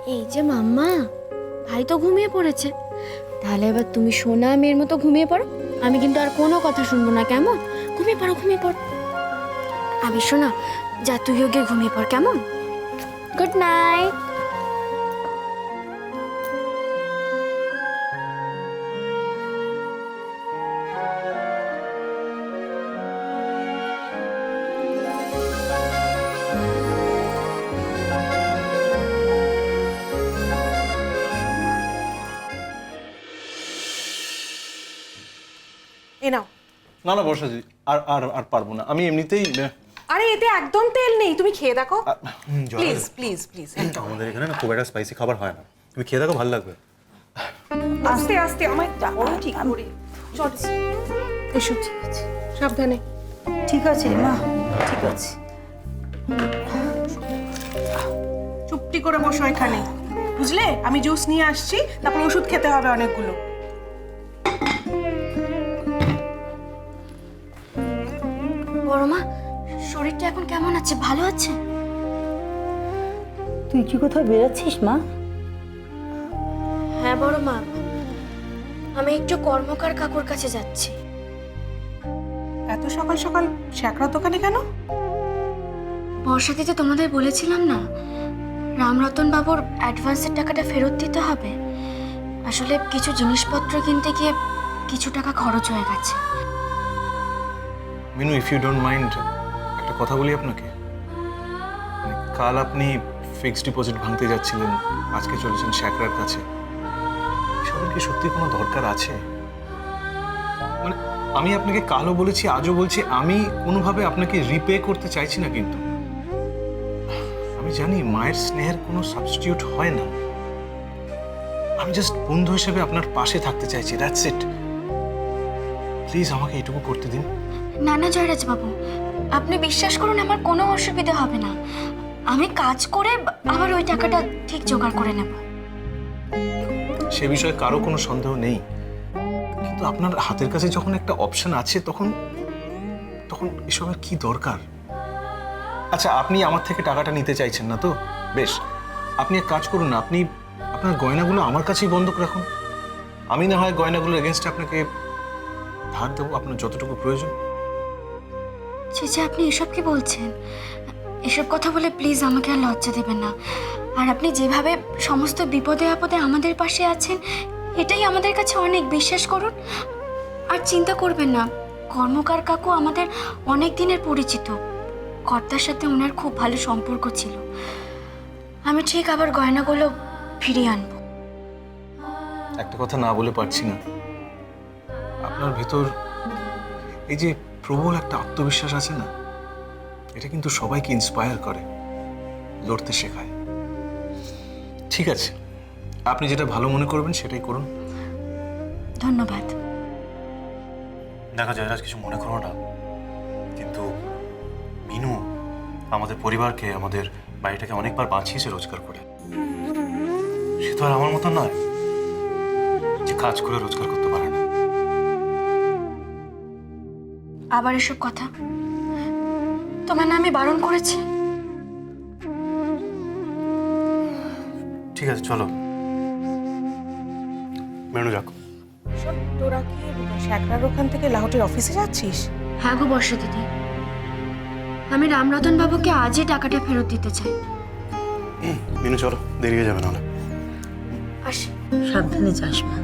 এই যে মাম্মা, ভাই তো ঘুমিয়ে পড়েছে, তাহলে এবার তুমি সোনা মেয়ের মতো ঘুমিয়ে পড়ো। আমি কিন্তু আর কোনো কথা শুনবো না, কেমন? ঘুমিয়ে পড়ো, ঘুমিয়ে পড়ো। আমি শোনা, যা তুইও গিয়ে ঘুমিয়ে পড়, কেমন? Good night. এ নাও। না না বর্ষাজি, আর আর আর পারবো না, আমি এমনিতেই আরে এতে একদম তেল নেই, তুমি খেয়ে দেখো জয়া, প্লিজ প্লিজ প্লিজ। আমাদের এখানে না খুব একটা স্পাইসি খাবার হয় না, তুমি খেয়ে দেখো, ভালো লাগবে। আস্তে আস্তে আমায় ওরা ঠিক করে চল। এসো, ঠিক আছে, সাবধানে। ঠিক আছে মা, ঠিক আছে। চুপটি করে বসো এখানে, বুঝলে? আমি জুস নিয়ে আসছি, তারপর ওষুধ খেতে হবে অনেকগুলো। বড় মা, শরীরটা এখন কেমন আছে? ভালো আছে? তুই কি কোথাও বেরোচ্ছিস মা? হ্যাঁ বড় মা, আমি একটু কর্মকার কাকুর কাছে যাচ্ছি। এত সকাল সকাল শ্যাকরা দোকানে কেন? বর্ষাতিতে তোমাদের বলেছিলাম না, রামরতন বাবুর অ্যাডভান্সের টাকাটা ফেরত দিতে হবে। আসলে কিছু জিনিসপত্র কিনতে গিয়ে কিছু টাকা খরচ হয়ে গেছে। Minu, if you don't mind, একটা কথা বলি আপনাকে। কাল আপনি ফিক্সড ডিপোজিট ভাঙতে যাচ্ছিলেন, আজকে চলেছেন শ্যাকরার কাছে। এসবের কি সত্যি কোনো দরকার আছে? মানে আমি আপনাকে কালও বলেছি, আজও বলছি, আমি কোনোভাবে আপনাকে রিপে করতে চাইছি না, কিন্তু আমি জানি মায়ের স্নেহের কোনো সাবস্টিটিউট হয় না। আমি জাস্ট বন্ধু হিসেবে আপনার পাশে থাকতে চাইছি, দ্যাটস ইট। প্লিজ আমাকে এটুকু করতে দিন। না না জয়রাজ বাবু, আপনি বিশ্বাস করুন, আমার কোনো অসুবিধা হবে না। আমি কাজ করে আবার ওই টাকাটা ঠিক জোগাড় করে নেব। সে বিষয়ে কারো কোনো সন্দেহ নেই, কিন্তু আপনার হাতের কাছে যখন একটা অপশন আছে, তখন তখন এসবের কি দরকার? আচ্ছা, আপনি আমার থেকে টাকাটা নিতে চাইছেন না তো? বেশ, আপনি এক কাজ করুন না, আপনি আপনার গয়নাগুলো আমার কাছেই বন্ধক রাখুন। আমি না হয় গয়নাগুলোর এগেনস্টে আপনাকে ধার দেবো, আপনার যতটুকু প্রয়োজন। যে আপনি এসব কি বলছেন? এসব কথা বলে প্লিজ আমাকে আর লজ্জা দেবেন না। আর আপনি যেভাবে সমস্ত বিপদে আপদে আমাদের পাশে আছেন, এটাই আমাদের কাছে অনেক, বিশ্বাস করুন। আর চিন্তা করবেন না, কর্মকার কাকু আমাদের অনেক দিনের পরিচিত। কর্তার সাথে ওনার খুব ভালো সম্পর্ক ছিল। আমি ঠিক আবার গয়নাগুলো ফিরিয়ে আনবো। একটা কথা না বলে পারছি না, আপনার ভেতর এই যে প্রবল একটা আত্মবিশ্বাস আছে না, এটা কিন্তু সবাইকে ইন্সপায়ার করে, লড়তে শেখায়। ঠিক আছে, আপনি যেটা ভালো মনে করবেন সেটাই করুন। ধন্যবাদ। দেখা যায় কিছু মনে করো না, কিন্তু মিনু আমাদের পরিবারকে, আমাদের বাড়িটাকে অনেকবার বাঁচিয়েছে রোজগার করে। সে তো আর আমার মতো নয় যে কাজ করে রোজগার করতে পারে না। আবার এসব কথা? তোমার না আমি বারণ করেছি? ঠিক আছে, চলো মেনু যাক। সব তোরা কি শ্যাকরার ওখান থেকে লাহোটের অফিসে যাচ্ছিস? হ্যাঁ গো বর্ষা দিদি, আমি রামরতন বাবুকে আজই টাকাটা ফেরত দিতে চাই। মেনু চলো, দেরি হয়ে যাবে নাহলে। আসি। সাবধানে যাস মা।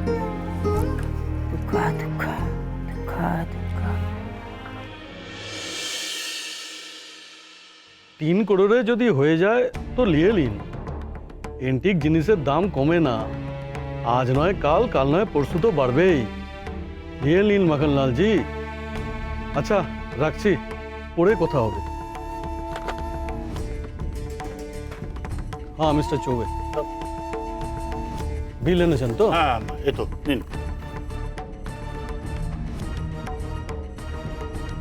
দুঃখা দুঃখা দুঃখা দুঃখা। 3 করোড়ে যদি হয়ে যায় তো নিয়ে নিন। এন্টিক জিনিসের দাম কমে না, আজ নয় কাল, কাল নয় পরশু তো বাড়বেই। নিয়ে নিন মাখনলাল জি। আচ্ছা রাখছি, পরে কথা হবে। হ্যাঁ মিস্টার চৌবে, বিল এনেছেন তো? হ্যাঁ, এই তো নিন।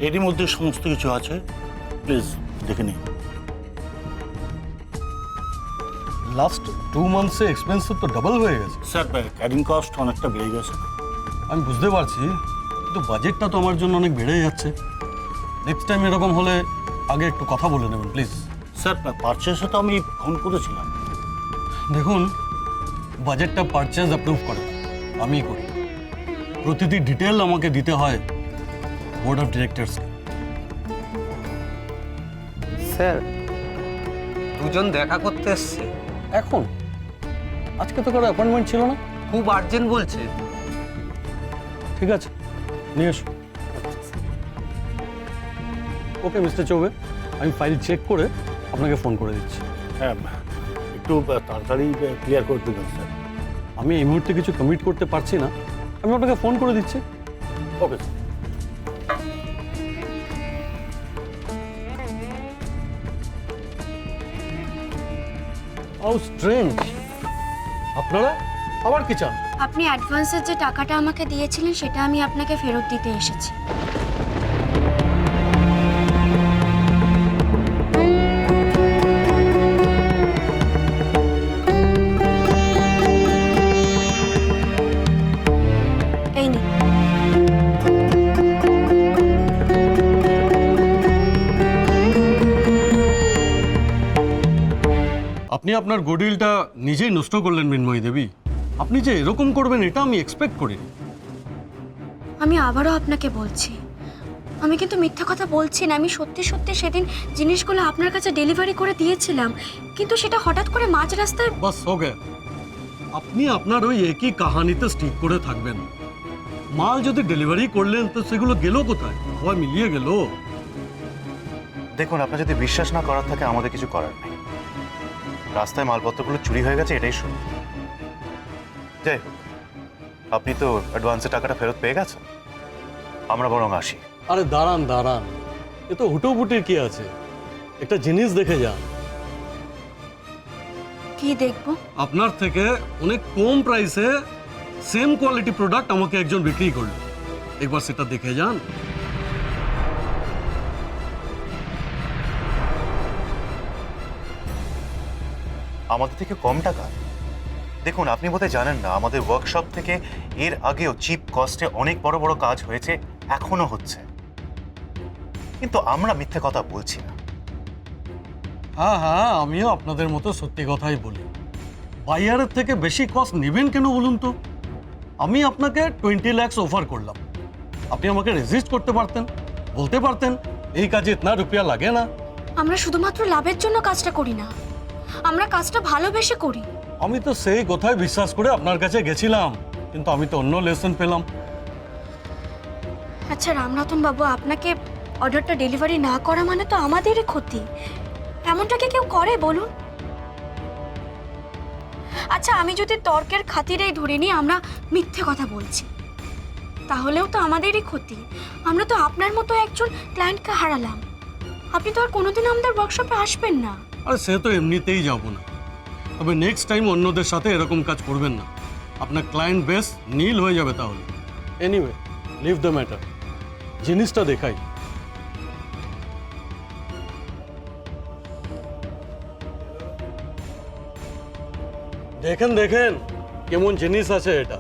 এরই মধ্যে সমস্ত কিছু আছে, প্লিজ দেখে নিন। লাস্ট 2 মান্থসে এক্সপেন্স তো ডাবল হয়ে গেছে। স্যার, ক্যারিং কস্ট অনেকটা বেড়ে গেছে। আমি বুঝতে পারছি, কিন্তু বাজেটটা তো আমার জন্য অনেক বেড়ে যাচ্ছে। নেক্সট টাইম এরকম হলে আগে একটু কথা বলে নেবেন প্লিজ। স্যার, পারচেসে তো আমি ফোন করেছিলাম। দেখুন, বাজেটটা পারচেজ অ্যাপ্রুভ করে আমি করি। প্রতিটি ডিটেল আমাকে দিতে হয় বোর্ড অফ ডিরেক্টরসকে। স্যার, দুজন দেখা করতে এসছে। এখন আজকে তো কারো অ্যাপয়েন্টমেন্ট ছিল না। খুব আর্জেন্ট বলছে। ঠিক আছে, নিয়ে এসো। ওকে মিস্টার চৌবে, আমি ফাইল চেক করে আপনাকে ফোন করে দিচ্ছি। হ্যাঁ, একটু তাড়াতাড়ি ক্লিয়ার করে দেবেন স্যার। আমি এই মুহূর্তে কিছু কমিট করতে পারছি না, আমি আপনাকে ফোন করে দিচ্ছি। Okay sir. হাউ স্ট্রেঞ্জ, আপনারা আবার কি চান? আপনি অ্যাডভান্সের যে টাকাটা আমাকে দিয়েছিলেন সেটা আমি আপনাকে ফেরত দিতে এসেছি। এই নিন। আপনি আপনার গুডউইলটা নিজেই নষ্ট করলেন মৃন্ময়ী দেবী। আপনি যে এরকম করবেন এটা আমি এক্সপেক্ট করিনি। আমি আবারও আপনাকে বলছি, আমি কিন্তু মিথ্যা কথা বলছি না। আমি সত্যি সত্যি সেদিন জিনিসগুলো আপনার কাছে ডেলিভারি করে দিয়েছিলাম, কিন্তু সেটা হঠাৎ করে মাঝ রাস্তায়। বাস হো গে। আপনি আপনার ওই একই কাহানিতে স্টিক করে থাকবেন। মাল যদি ডেলিভারি করলেন তো সেগুলো গেল কোথায়? সবাই মিলিয়ে গেল। দেখুন, আপনার যদি বিশ্বাস না করার থাকে আমাদের কিছু করার নেই। রাস্তায় মালপত্রগুলো চুরি হয়ে গেছে, এটাই শুনুন। যাই হোক, আপনি তো অ্যাডভান্সের টাকাটা ফেরত পেয়ে গেছেন, আমরা বরং আসি। আরে দাঁড়ান দাঁড়ান, এ তো হুটোপুটির কি আছে? একটা জিনিস দেখে যান। কি দেখবো? আপনার থেকে অনেক কম প্রাইসে সেম কোয়ালিটি প্রোডাক্ট আমাকে একজন বিক্রি করলো, একবার সেটা দেখে যান। আমাদের থেকে কম টাকা? দেখুন, আপনি বোধহয় জানেন না, আমাদের ওয়ার্কশপ থেকে এর আগেও চিপ কস্টে অনেক বড় বড় কাজ হয়েছে, এখনো হচ্ছে। কিন্তু আমরা মিথ্যে কথা বলছি না। হ্যাঁ হ্যাঁ, আমিও আপনাদের মতো সত্যি কথাই বলি। বাইয়ারের থেকে বেশি কস্ট নেবেন কেন বলুন তো? আমি আপনাকে 20 লাখ অফার করলাম, আপনি আমাকে রেজিস্ট করতে পারতেন, বলতে পারতেন এই কাজে ইতনা রুপিয়া লাগে না। আমরা শুধুমাত্র লাভের জন্য কাজটা করি না, আমরা কাজটা ভালোবেসে করি। আমি তো সেই কথায় বিশ্বাস করে আপনার কাছে গেছিলাম, কিন্তু আমি তো অন্য লেসন পেলাম। আচ্ছা রামরতন বাবু, আপনাকে অর্ডারটা ডেলিভারি না করা মানে তো আমাদেরই ক্ষতি। এমনটা কি কেউ করে বলুন? আচ্ছা, আমি যদি তর্কের খাতিরেই ধরে নিই আমরা মিথ্যে কথা বলছি, তাহলেও তো আমাদেরই ক্ষতি। আমরা তো আপনার মতো একজন ক্লায়েন্টকে হারালাম। আপনি তো আর কোনোদিন আমাদের ওয়ার্কশপে আসবেন না। আরে সে তো এমনিতেই যাব না, তবে নেক্সট টাইম অন্যদের সাথে এরকম কাজ করবেন না, আপনার ক্লায়েন্ট বেস নীল হয়ে যাবে তাহলে। এনিওয়ে, লিভ দ্য ম্যাটার, জিনিসটা দেখাই। দেখেন দেখেন কেমন জিনিস আছে এটা।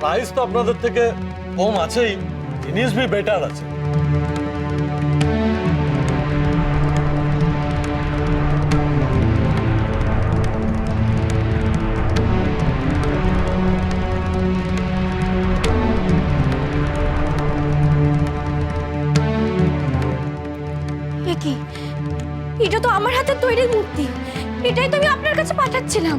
প্রাইস তো আপনাদের থেকে কম আছেই, জিনিস भी বেটার আছে। এ কি? এটা তো আমার হাতের তৈরি মূর্তি, এটাই তো আমি আপনার কাছে পাঠাচ্ছিলাম।